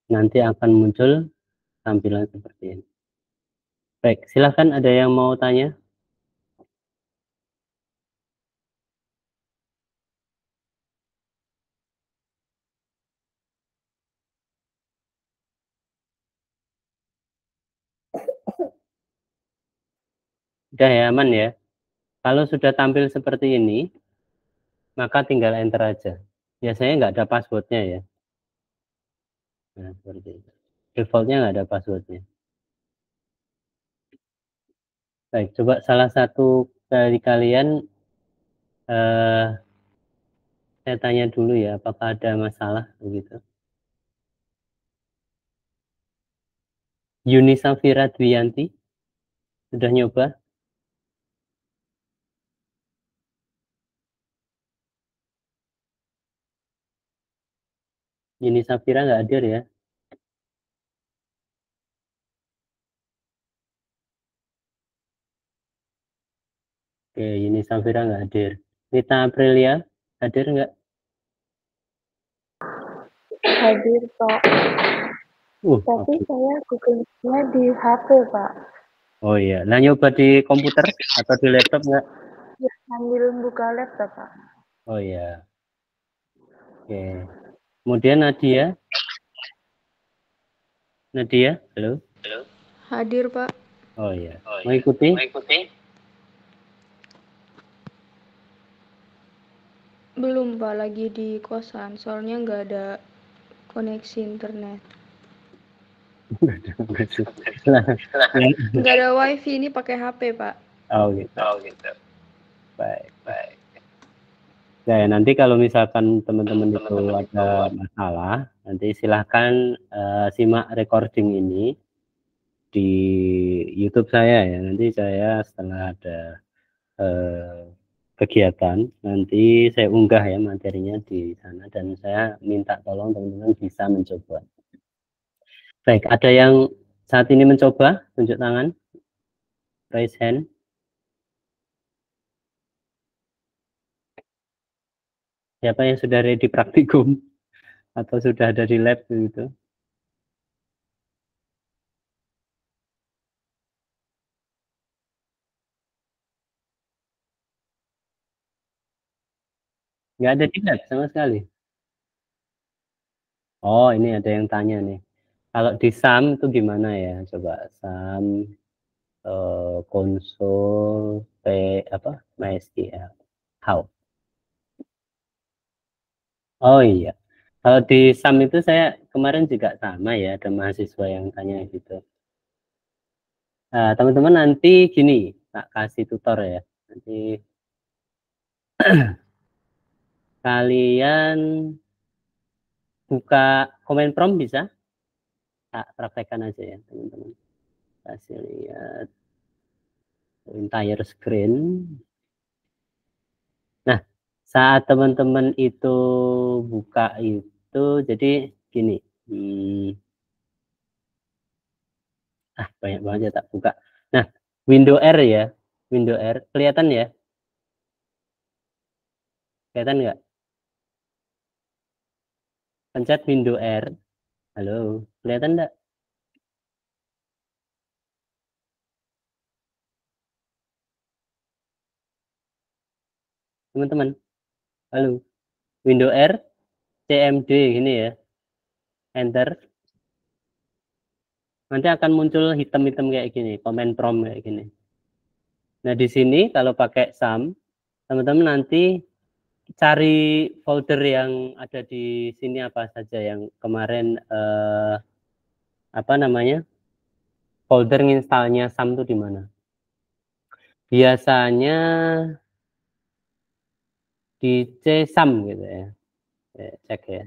nanti akan muncul tampilan seperti ini. Baik, silahkan ada yang mau tanya? Udah ya, aman ya. Kalau sudah tampil seperti ini, maka tinggal enter aja. Biasanya nggak ada passwordnya ya. Nah, seperti itu. Defaultnya nggak ada passwordnya. Baik, coba salah satu dari kalian, saya tanya dulu ya, apakah ada masalah begitu? Yuni Safira Dwiyanti, sudah nyoba? Yuni Safira nggak hadir ya? Oke, Yuni Safira nggak hadir. Rita Aprilia, hadir nggak? Hadir, Pak. Tapi Oke. saya Google-nya di HP, Pak. Oh iya, nah nyoba di komputer atau di laptop nggak? Ya, sambil buka laptop, Pak. Oh iya, oke. Kemudian Nadia, halo? Hadir, Pak. Oh iya, mau ikuti? Belum, Pak. Lagi di kosan. Soalnya nggak ada koneksi internet. Nggak ada wifi, ini pakai HP, Pak. Oh gitu, baik. Ya, nanti kalau misalkan teman-teman itu ada masalah, nanti silahkan simak recording ini di YouTube saya ya. Nanti saya setelah ada kegiatan, nanti saya unggah ya materinya di sana dan saya minta tolong teman-teman bisa mencoba. Baik, ada yang saat ini mencoba? Tunjuk tangan, raise hand. Siapa yang sudah ready praktikum atau sudah ada di lab gitu? Nggak ada di lab sama sekali. Oh, ini ada yang tanya nih. Kalau di SAM itu gimana ya? Coba SAM konsol apa MySQL. How? Oh iya. Kalau di SAM itu saya kemarin juga sama ya, ada mahasiswa yang tanya gitu. Nah, teman-teman nanti gini, tak kasih tutor ya. Nanti kalian buka comment prompt bisa? Tak praktekkan aja ya, teman-teman. Kasih lihat entire screen. Nah, saat teman-teman itu buka itu, jadi gini, banyak banget ya tak buka. Nah, window R ya, window R, kelihatan ya? Kelihatan nggak? Pencet window R, halo, kelihatan nggak? Teman-teman, halo, window R, CMD gini ya, enter, nanti akan muncul hitam-hitam kayak gini, command prompt kayak gini. Nah, di sini kalau pakai SAM, teman-teman nanti cari folder yang ada di sini apa saja yang kemarin apa namanya, folder installnya SAM itu di mana? Biasanya di CSAM gitu ya. Cek ya.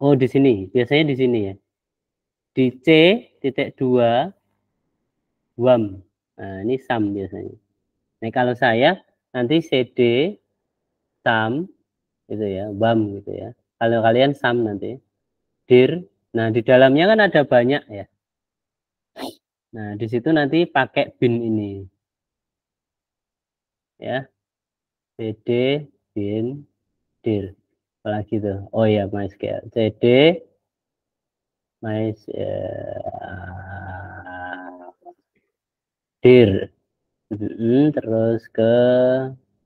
Oh di sini, biasanya di sini ya. Di C.2 WAM. Nah, ini SAM biasanya. Nah, kalau saya nanti CD SAM gitu ya, WAM gitu ya. Kalau kalian SAM nanti dir. Nah, di dalamnya kan ada banyak ya. Nah, di situ nanti pakai bin ini ya. CD bin dir. apalagi tuh, oh ya MySQL cd dir. Terus ke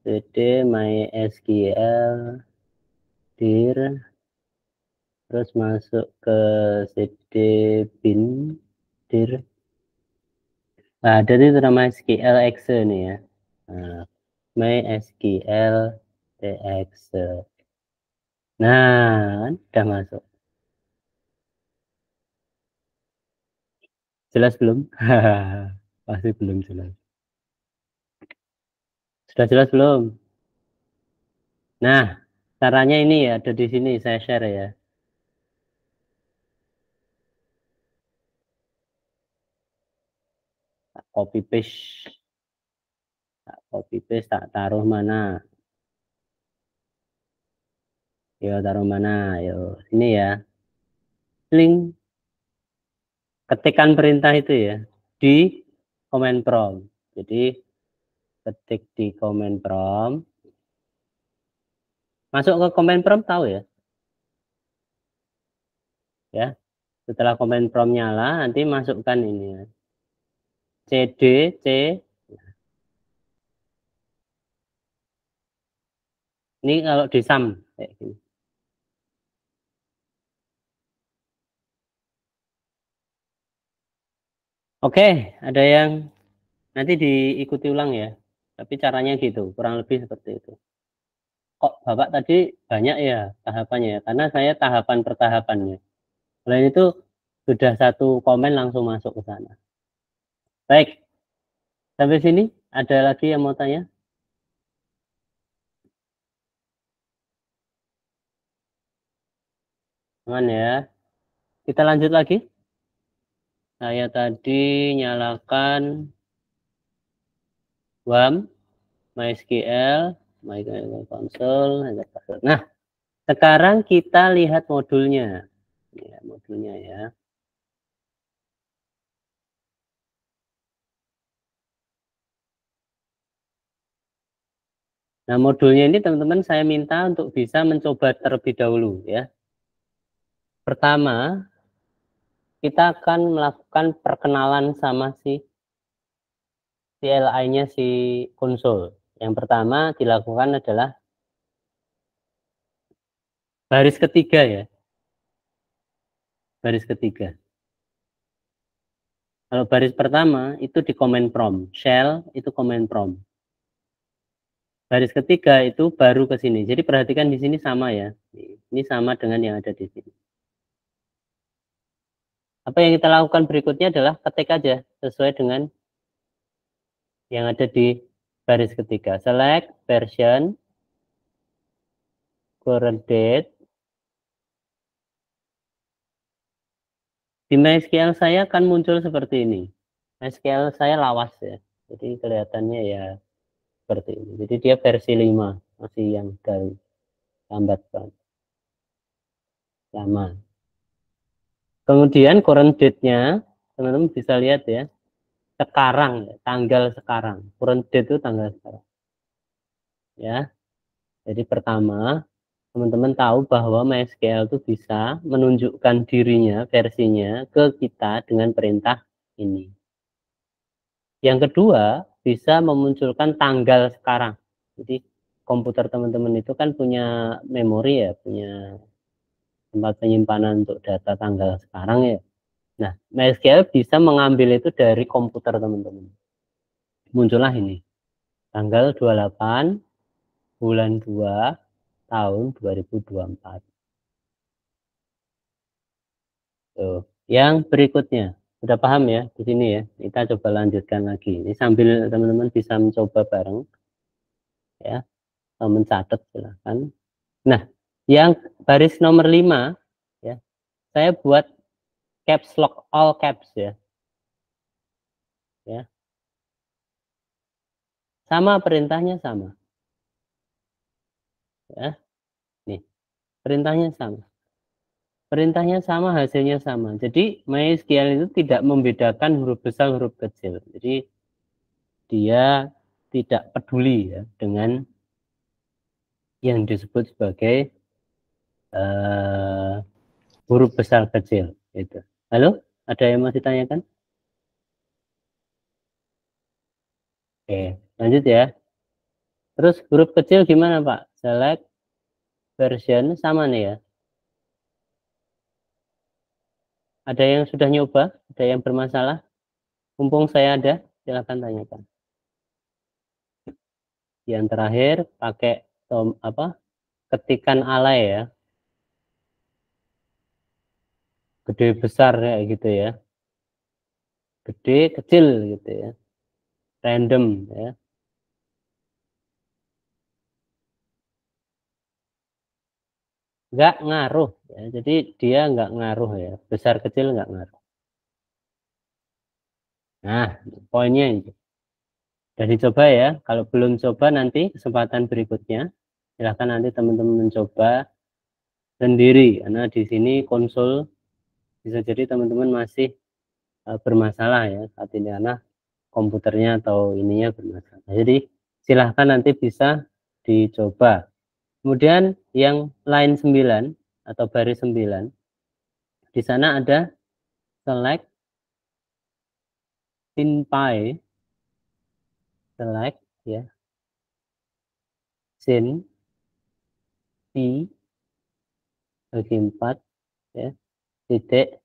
cd MySQL dir, terus masuk ke cd bin dir. Nah, ada itu namanya SQL exe nih ya. Nah, MySQL exe. Nah, udah masuk. Jelas belum? Pasti belum jelas. Sudah jelas belum? Nah, caranya ini ya, ada di sini saya share ya. Copy paste, tak taruh mana? Yo taruh mana? Yo sini ya. Link ketikan perintah itu ya di command prompt. Jadi ketik di command prompt. Masuk ke command prompt tahu ya? Ya. Setelah command prompt nyala, nanti masukkan ini ya. CD, C. Ini kalau di sum kayak gini. Oke, ada yang nanti diikuti ulang ya. Tapi caranya gitu, kurang lebih seperti itu. Kok Bapak tadi banyak ya tahapannya ya? Karena saya tahapan per tahapannya. Selain itu sudah satu komen langsung masuk ke sana. Baik, sampai sini ada lagi yang mau tanya? Aman ya. Kita lanjut lagi. Saya tadi nyalakan WAM, MySQL, MySQL Console. Nah, sekarang kita lihat modulnya. Ya, modulnya ya. Nah, modulnya ini teman-teman saya minta untuk bisa mencoba terlebih dahulu ya. Pertama, kita akan melakukan perkenalan sama si CLI-nya si konsol. Yang pertama dilakukan adalah baris ketiga ya. Baris ketiga. Kalau baris pertama itu di command prompt. Shell itu command prompt. Baris ketiga itu baru ke sini. Jadi perhatikan di sini sama ya. Ini sama dengan yang ada di sini. Apa yang kita lakukan berikutnya adalah ketik aja sesuai dengan yang ada di baris ketiga. Select version, current date. Di MySQL saya akan muncul seperti ini. MySQL saya lawas ya. Jadi kelihatannya ya seperti ini. Jadi dia versi 5, masih yang dari lambat banget. Lama. Kemudian current date-nya, teman-teman bisa lihat ya. Sekarang, tanggal sekarang. Current date itu tanggal sekarang. Ya. Jadi pertama, teman-teman tahu bahwa MySQL itu bisa menunjukkan dirinya, versinya ke kita dengan perintah ini. Yang kedua, bisa memunculkan tanggal sekarang. Jadi komputer teman-teman itu kan punya memori ya, punya tempat penyimpanan untuk data tanggal sekarang ya. Nah, MySQL bisa mengambil itu dari komputer teman-teman. Muncullah ini, tanggal 28 bulan 2 tahun 2024. Tuh. Yang berikutnya, sudah paham ya di sini ya. Kita coba lanjutkan lagi. Ini sambil teman-teman bisa mencoba bareng ya, mencatat silahkan. Nah, yang baris nomor 5 ya, saya buat caps lock all caps ya. Ya. Sama perintahnya sama. Ya. Nih, perintahnya sama. Perintahnya sama, hasilnya sama. Jadi MySQL itu tidak membedakan huruf besar, huruf kecil. Jadi dia tidak peduli ya dengan yang disebut sebagai huruf besar kecil itu. Halo, ada yang mau ditanyakan? Oke, lanjut ya. Terus huruf kecil gimana Pak? Select version sama nih ya. Ada yang sudah nyoba? Ada yang bermasalah? Mumpung saya ada, silakan tanyakan. Yang terakhir pakai ketikan alay ya. Gede besar kayak gitu ya. Gede kecil gitu ya. Random ya. Nggak ngaruh ya. Jadi dia nggak ngaruh ya. Besar kecil nggak ngaruh. Nah, poinnya itu. Udah dicoba ya. Kalau belum coba nanti kesempatan berikutnya silahkan nanti teman-teman mencoba sendiri karena di sini konsul bisa jadi teman-teman masih bermasalah ya saat ini karena komputernya atau ininya bermasalah. Jadi silahkan nanti bisa dicoba. Kemudian yang line 9 atau baris 9 di sana ada select pin pie, select ya, sin pi bagi 4 ya, titik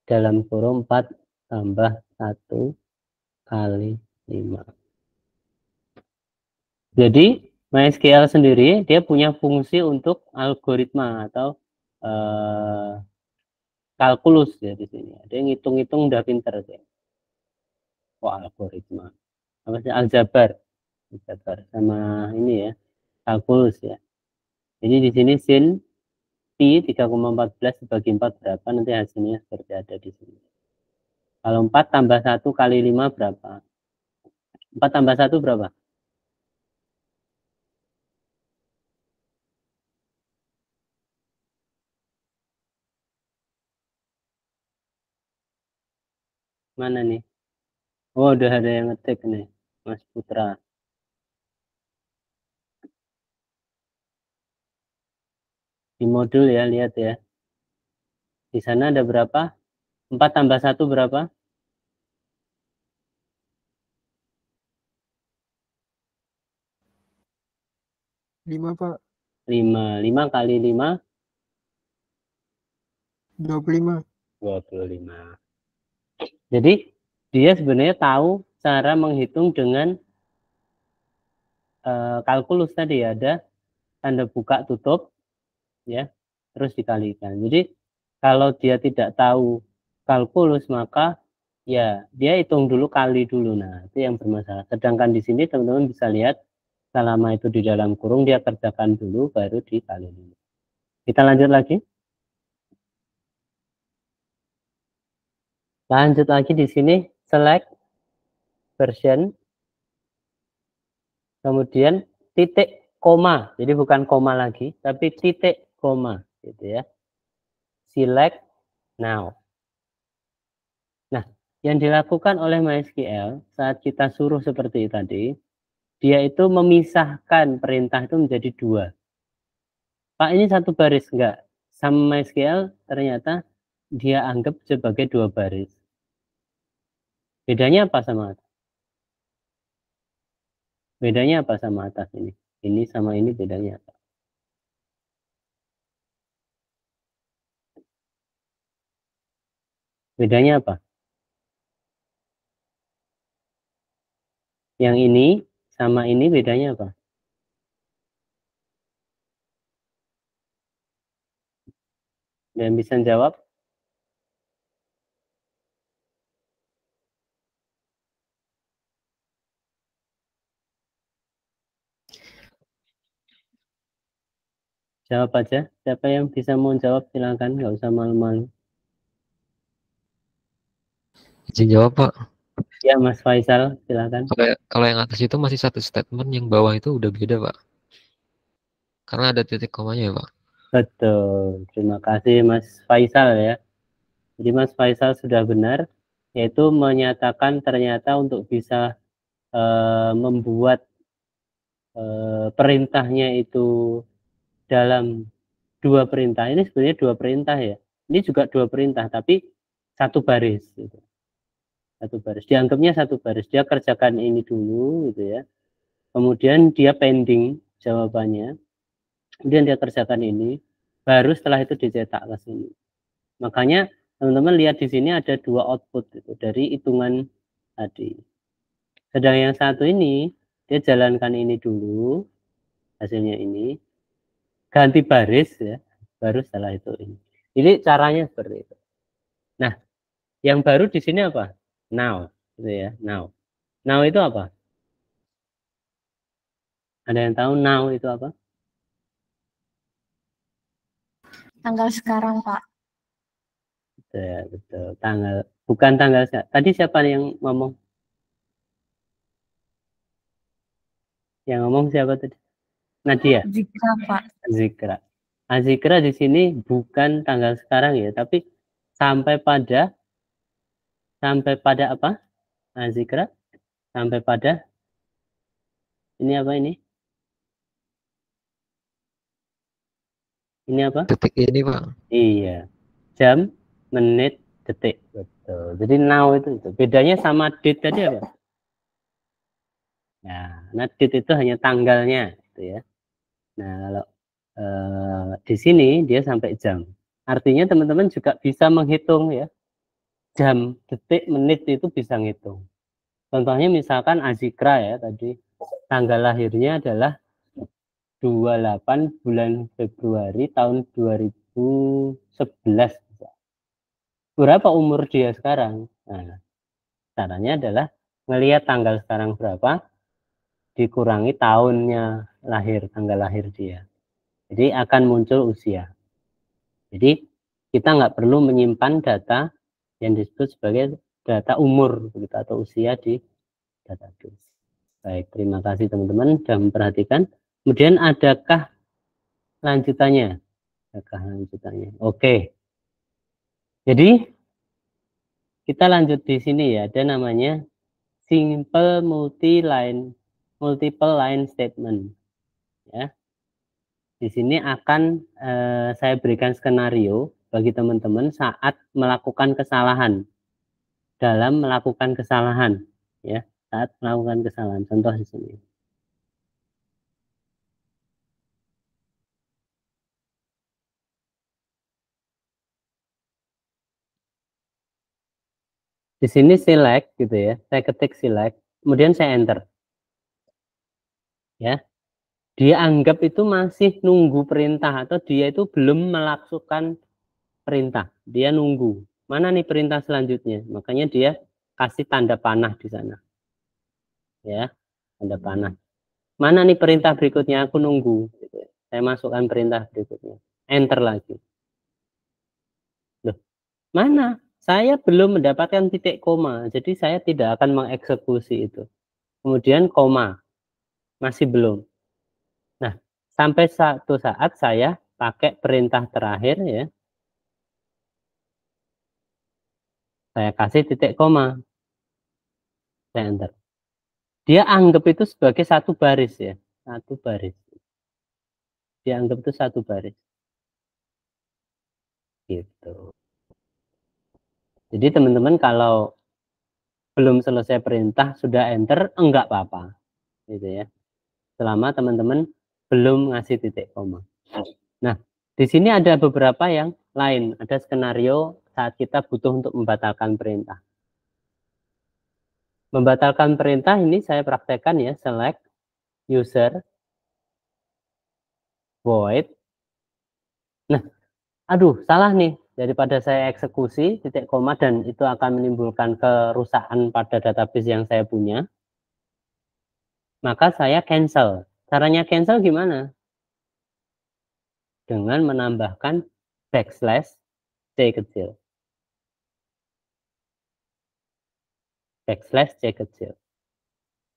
dalam kurung 4 tambah 1 kali 5. Jadi MySQL sendiri dia punya fungsi untuk algoritma atau eh, kalkulus ya di sini. Ada yang ngitung-ngitung udah pinter ya. Oh, algoritma. Apa sih aljabar? Aljabar sama ini ya, kalkulus ya. Jadi di sini sin pi 3,14 dibagi 4 berapa? Nanti hasilnya seperti ada di sini. Kalau 4 tambah 1 kali 5 berapa? 4 tambah 1 berapa? Mana nih? Oh, udah ada yang ngetik nih, Mas Putra. Di modul ya, lihat ya. Di sana ada berapa? 4 tambah 1 berapa? 5 Pak. 5. 5 kali 5? 25. 25. Jadi dia sebenarnya tahu cara menghitung dengan kalkulus tadi ya. Ada tanda buka tutup ya, terus dikalikan. Jadi kalau dia tidak tahu kalkulus maka ya dia hitung dulu kali dulu. Nah, itu yang bermasalah. Sedangkan di sini teman-teman bisa lihat selama itu di dalam kurung dia kerjakan dulu baru dikali dulu. Kita lanjut lagi. Lanjut lagi di sini select version kemudian titik koma. Jadi bukan koma lagi tapi titik koma gitu ya. Select now. Nah, yang dilakukan oleh MySQL saat kita suruh seperti tadi, dia itu memisahkan perintah itu menjadi 2. Pak, ini satu baris enggak? Sama MySQL ternyata dia anggap sebagai 2 baris. Bedanya apa sama atas? Bedanya apa sama atas ini? Ini sama ini bedanya apa? Bedanya apa? Yang ini sama ini bedanya apa? Dan bisa jawab? Jawab aja. Siapa yang bisa mau jawab silakan, nggak usah malu-malu. Izin jawab Pak. Ya Mas Faisal silakan. Kalau yang atas itu masih satu statement, yang bawah itu udah beda Pak. Karena ada titik komanya ya Pak. Betul. Terima kasih Mas Faisal ya. Jadi Mas Faisal sudah benar, yaitu menyatakan ternyata untuk bisa membuat perintahnya itu dalam dua perintah. Ini sebenarnya dua perintah ya. Ini juga dua perintah, tapi satu baris. Gitu. Satu baris. Dianggapnya satu baris. Dia kerjakan ini dulu, gitu ya. Kemudian dia pending jawabannya. Kemudian dia kerjakan ini. Baru setelah itu dicetak ke sini. Makanya teman-teman lihat di sini ada dua output gitu, dari hitungan tadi. Sedang yang satu ini, dia jalankan ini dulu, hasilnya ini, ganti baris ya, baru setelah itu ini. Jadi caranya seperti itu. Nah, yang baru di sini apa? Now, gitu ya, now. Now itu apa? Ada yang tahu now itu apa? Tanggal sekarang, Pak. Betul, betul. Tanggal, bukan tanggal. Tadi siapa yang ngomong? Yang ngomong siapa tadi? Nadia. Zikra, Pak. Zikra. Zikra di sini bukan tanggal sekarang ya, tapi sampai pada apa? Zikra sampai pada ini apa ini? Ini apa? Detik ini, Pak. Iya. Jam, menit, detik. Betul. Jadi now itu. Bedanya sama date tadi apa? Nah, date itu hanya tanggalnya, gitu ya. Nah, kalau di sini dia sampai jam. Artinya teman-teman juga bisa menghitung ya. Jam, detik, menit itu bisa ngitung. Contohnya misalkan Azikra ya tadi. Tanggal lahirnya adalah 28 bulan Februari tahun 2011. Berapa umur dia sekarang? Nah, caranya adalah melihat tanggal sekarang berapa, dikurangi tahunnya lahir, tanggal lahir dia. Jadi akan muncul usia. Jadi kita nggak perlu menyimpan data yang disebut sebagai data umur begitu, atau usia di database. Baik, terima kasih teman-teman sudah memperhatikan. Kemudian adakah lanjutannya? Adakah lanjutannya? Oke. Jadi kita lanjut di sini ya. Ada namanya simple multiple line statement. Ya. Di sini akan saya berikan skenario bagi teman-teman saat melakukan kesalahan. Dalam melakukan kesalahan, ya, saat melakukan kesalahan. Contoh di sini. Di sini select gitu ya. Saya ketik select, kemudian saya enter. Ya. Dia anggap itu masih nunggu perintah atau dia itu belum melakukan perintah. Dia nunggu. Mana nih perintah selanjutnya? Makanya dia kasih tanda panah di sana. Ya, tanda panah. Mana nih perintah berikutnya? Aku nunggu. Gitu ya. Saya masukkan perintah berikutnya. Enter lagi. Loh, mana? Saya belum mendapatkan titik koma, jadi saya tidak akan mengeksekusi itu. Kemudian koma, masih belum. Nah, sampai satu saat saya pakai perintah terakhir ya. Saya kasih titik koma. Saya enter. Dia anggap itu sebagai satu baris ya. Satu baris. Dia anggap itu satu baris. Gitu. Jadi teman-teman kalau belum selesai perintah sudah enter, enggak apa-apa. Gitu ya. Selama teman-teman belum ngasih titik koma. Nah, di sini ada beberapa yang lain. Ada skenario saat kita butuh untuk membatalkan perintah. Membatalkan perintah ini saya praktekkan ya, select user void. Nah, aduh, salah nih. Daripada saya eksekusi titik koma dan itu akan menimbulkan kerusakan pada database yang saya punya, maka saya cancel. Caranya cancel gimana? Dengan menambahkan backslash C kecil. Backslash C kecil.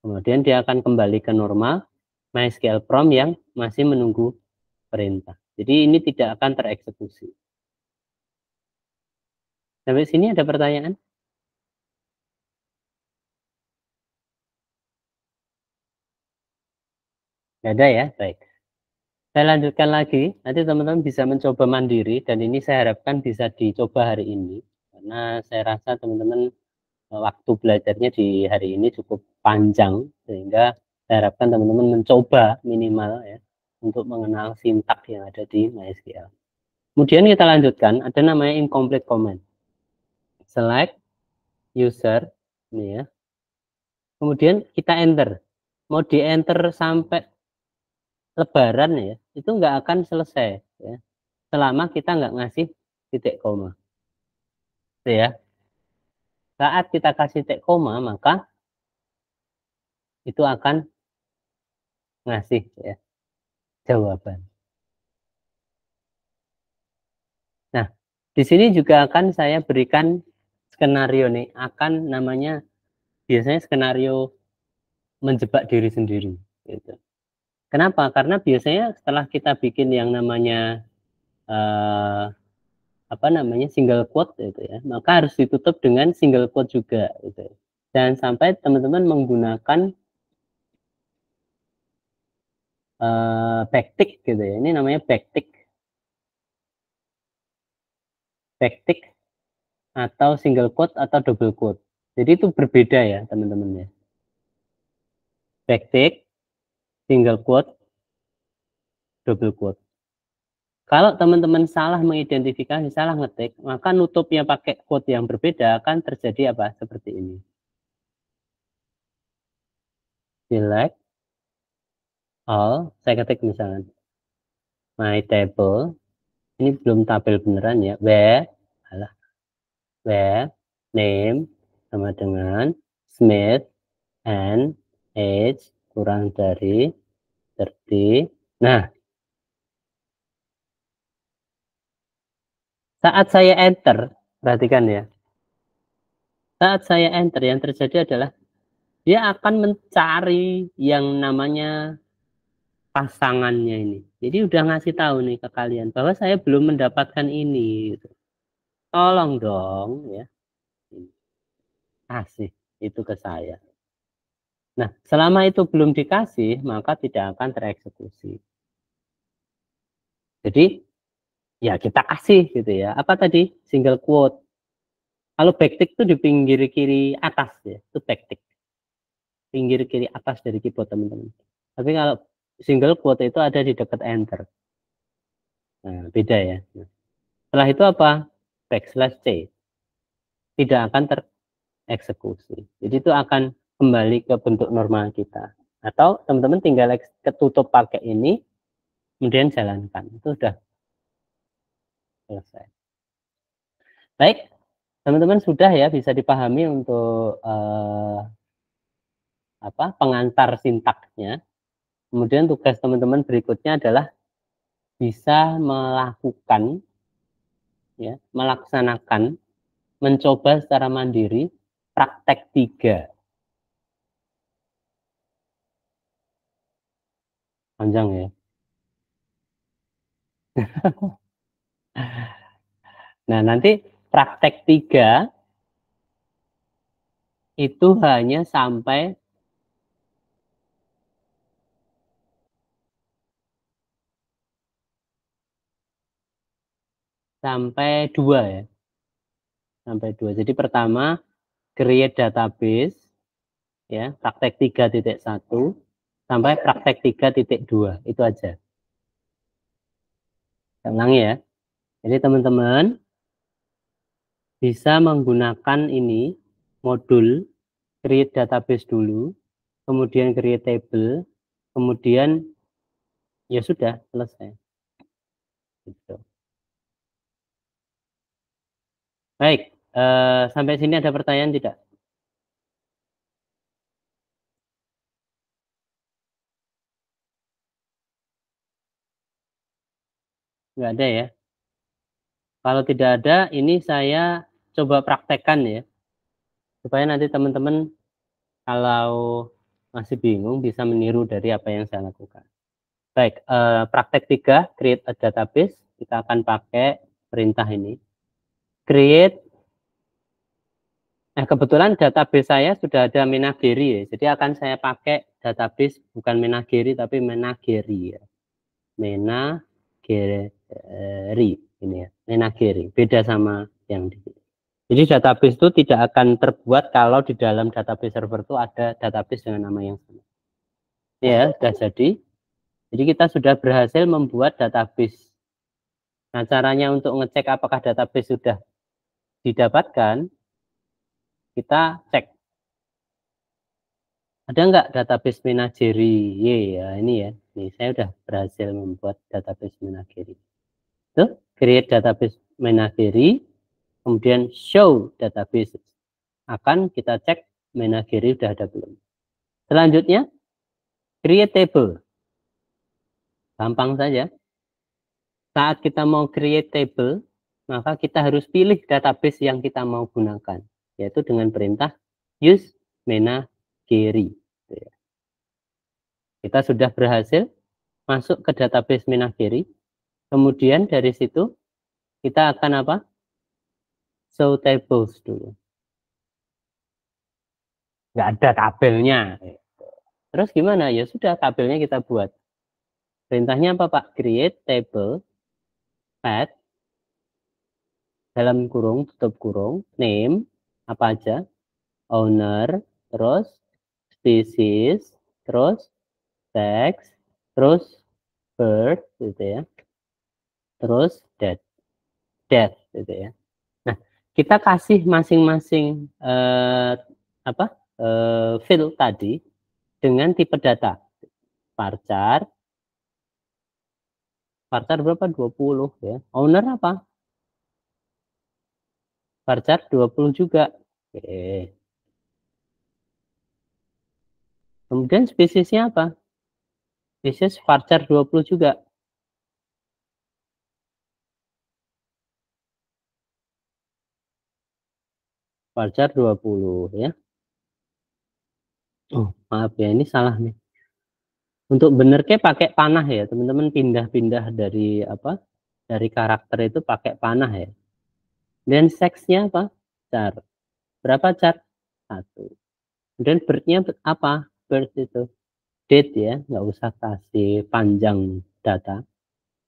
Kemudian dia akan kembali ke normal MySQL prompt yang masih menunggu perintah. Jadi ini tidak akan tereksekusi. Sampai sini ada pertanyaan? Tidak ada ya? Baik. Saya lanjutkan lagi, nanti teman-teman bisa mencoba mandiri, dan ini saya harapkan bisa dicoba hari ini. Karena saya rasa teman-teman waktu belajarnya di hari ini cukup panjang, sehingga saya harapkan teman-teman mencoba minimal ya, untuk mengenal sintak yang ada di MySQL. Kemudian kita lanjutkan, ada namanya incomplete command. Select user, ini ya. Kemudian kita enter. Mau di enter sampai lebaran ya, itu nggak akan selesai ya, selama kita nggak ngasih titik koma. Itu ya. Saat kita kasih titik koma, maka itu akan ngasih ya, jawaban. Nah, di sini juga akan saya berikan skenario nih, akan namanya biasanya skenario menjebak diri sendiri. Gitu. Kenapa? Karena biasanya setelah kita bikin yang namanya single quote itu ya, maka harus ditutup dengan single quote juga. Gitu. Jangan sampai teman-teman menggunakan backtick gitu ya. Ini namanya backtick atau single quote atau double quote. Jadi itu berbeda ya teman-teman ya. Backtick, single quote, double quote. Kalau teman-teman salah mengidentifikasi, salah ngetik, maka nutupnya pakai quote yang berbeda akan terjadi apa? Seperti ini. Select all, saya ketik misalnya my table, ini belum tabel beneran ya, where name sama dengan Smith and age kurang dari 30. Nah, saat saya enter, perhatikan ya. Saat saya enter, yang terjadi adalah dia akan mencari yang namanya pasangannya ini. Jadi udah ngasih tahu nih ke kalian bahwa saya belum mendapatkan ini. Gitu. Tolong dong ya, kasih itu ke saya. Nah, selama itu belum dikasih, maka tidak akan tereksekusi. Jadi ya kita kasih gitu ya. Apa tadi? Single quote. Kalau backtick itu di pinggir kiri atas ya, itu backtick. Pinggir kiri atas dari keyboard teman-teman. Tapi kalau single quote itu ada di dekat enter. Nah, beda ya. Nah, setelah itu apa? \c. Tidak akan tereksekusi. Jadi itu akan kembali ke bentuk normal kita. Atau teman-teman tinggal ketutup pakai ini, kemudian jalankan. Itu sudah selesai. Baik, teman-teman sudah ya bisa dipahami untuk pengantar sintaknya. Kemudian tugas teman-teman berikutnya adalah bisa melaksanakan, mencoba secara mandiri praktek 3. Panjang ya. Nah, nanti praktek 3 itu hanya sampai sampai 2 ya. Sampai 2. Jadi pertama create database ya, praktek 3.1 sampai praktek 3.2 itu aja. Saya ulangi ya. Jadi teman-teman bisa menggunakan ini modul create database dulu, kemudian create table, kemudian ya sudah selesai. Gitu. Baik, sampai sini ada pertanyaan tidak? Nggak ada ya. Kalau tidak ada, ini saya coba praktekkan ya, supaya nanti teman-teman kalau masih bingung bisa meniru dari apa yang saya lakukan. Baik, praktek 3, create a database, kita akan pakai perintah ini. Create, kebetulan database saya sudah ada Menageri ya, jadi akan saya pakai database bukan Menageri tapi Menageri ya. Menageri ini ya, Menageri. Beda sama yang di sini. Jadi database itu tidak akan terbuat kalau di dalam database server itu ada database dengan nama yang sama. Ya, sudah jadi. Jadi kita sudah berhasil membuat database. Nah, caranya untuk ngecek apakah database sudah didapatkan, kita cek. Ada nggak database Menageri? Ya, ini ya. Ini saya sudah berhasil membuat database Menageri. Tuh, create database Menageri, kemudian show database. Akan kita cek Menageri sudah ada belum. Selanjutnya, create table. Gampang saja. Saat kita mau create table, maka kita harus pilih database yang kita mau gunakan, yaitu dengan perintah use Menageri. Kita sudah berhasil masuk ke database Menageri. Kemudian dari situ kita akan apa? Show tables dulu. Nggak ada tabelnya. Terus gimana? Ya sudah, tabelnya kita buat. Perintahnya apa, Pak? Create table path dalam kurung, tutup kurung, name, apa aja, owner, terus species, terus sex, terus birth, gitu ya, terus death, gitu ya. Nah, kita kasih masing-masing field tadi dengan tipe data. Varchar berapa? 20 ya. Owner apa? Varchar 20 juga. Oke. Kemudian spesiesnya apa? Spesies varchar 20 juga. Varchar 20 ya. Oh, maaf ya, ini salah nih. Untuk bener ke pakai panah ya, teman-teman, pindah-pindah dari apa? Dari karakter itu pakai panah ya. Dan seksnya apa? Char. Berapa char? 1. Kemudian birth-nya apa? Birth itu date ya, nggak usah kasih panjang data.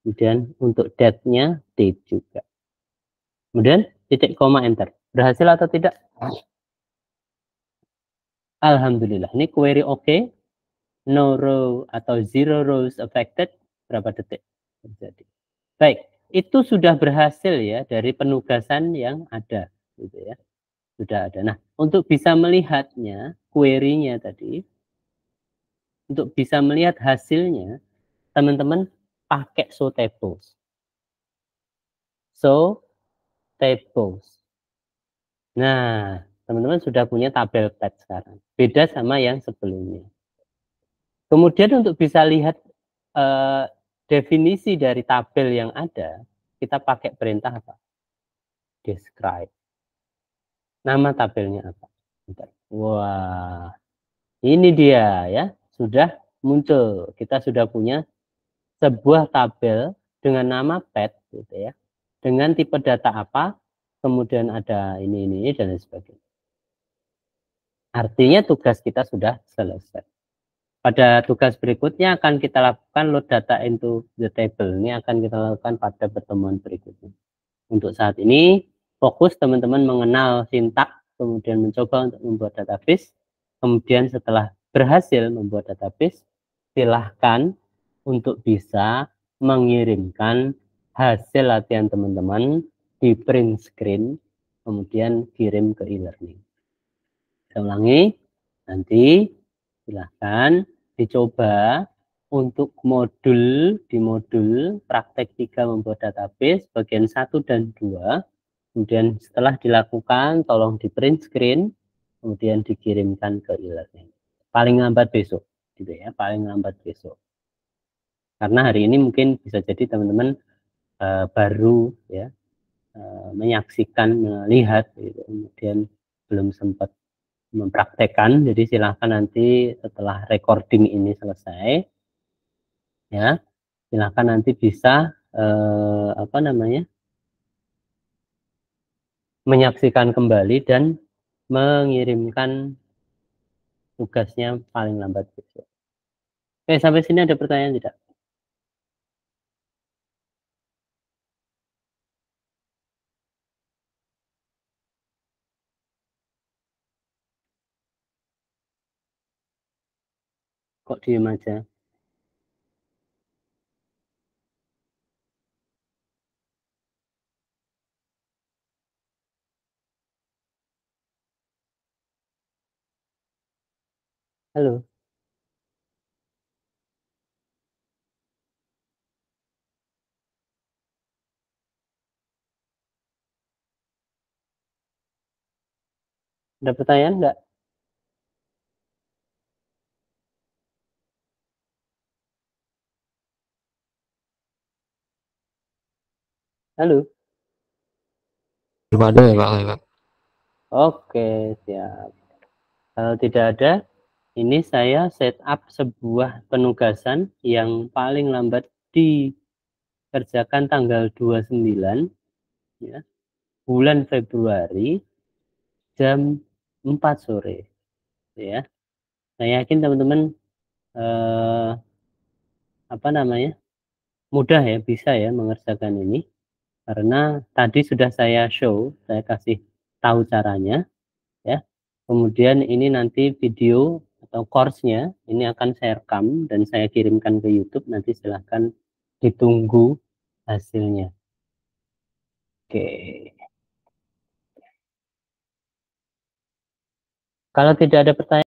Kemudian untuk date-nya date juga. Kemudian titik koma enter. Berhasil atau tidak? Alhamdulillah. Ini query oke. No row atau zero rows affected. Berapa detik terjadi? Baik, itu sudah berhasil ya dari penugasan yang ada, gitu ya. Sudah ada. Nah, untuk bisa melihatnya, query-nya tadi, untuk bisa melihat hasilnya, teman-teman pakai show tables. Show tables. Nah, teman-teman sudah punya tabel pad sekarang. Beda sama yang sebelumnya. Kemudian untuk bisa lihat definisi dari tabel yang ada, kita pakai perintah apa? Describe. Nama tabelnya apa? Wah, ini dia ya. Sudah muncul. Kita sudah punya sebuah tabel dengan nama pad, gitu ya. Dengan tipe data apa, kemudian ada ini dan lain sebagainya. Artinya tugas kita sudah selesai. Pada tugas berikutnya akan kita lakukan load data into the table. Ini akan kita lakukan pada pertemuan berikutnya. Untuk saat ini, fokus teman-teman mengenal sintak, kemudian mencoba untuk membuat database. Kemudian setelah berhasil membuat database, silahkan untuk bisa mengirimkan hasil latihan teman-teman di print screen, kemudian kirim ke e-learning. Saya ulangi, nanti silahkan dicoba untuk di modul praktek 3 membuat database bagian 1 dan 2. Kemudian setelah dilakukan, tolong di print screen, kemudian dikirimkan ke e-learning. Paling lambat besok, gitu ya, paling lambat besok. Karena hari ini mungkin bisa jadi teman-teman baru ya menyaksikan, melihat, gitu. Kemudian belum sempat mempraktekkan, jadi silahkan nanti setelah recording ini selesai, ya, silahkan nanti bisa menyaksikan kembali dan mengirimkan tugasnya paling lambat besok. Oke, sampai sini ada pertanyaan tidak? Kok diem aja? Halo? Ada pertanyaan nggak? Halo? Belum ada ya Pak lewat. Oke, siap. Kalau tidak ada, ini saya setup sebuah penugasan yang paling lambat dikerjakan tanggal 29 ya, bulan Februari jam 4 sore ya. Saya yakin teman-teman apa namanya? Mudah ya, bisa ya mengerjakan ini karena tadi sudah saya show, saya kasih tahu caranya ya. Kemudian ini nanti video atau course-nya ini akan saya rekam dan saya kirimkan ke YouTube, nanti silahkan ditunggu hasilnya. Oke. Kalau tidak ada pertanyaan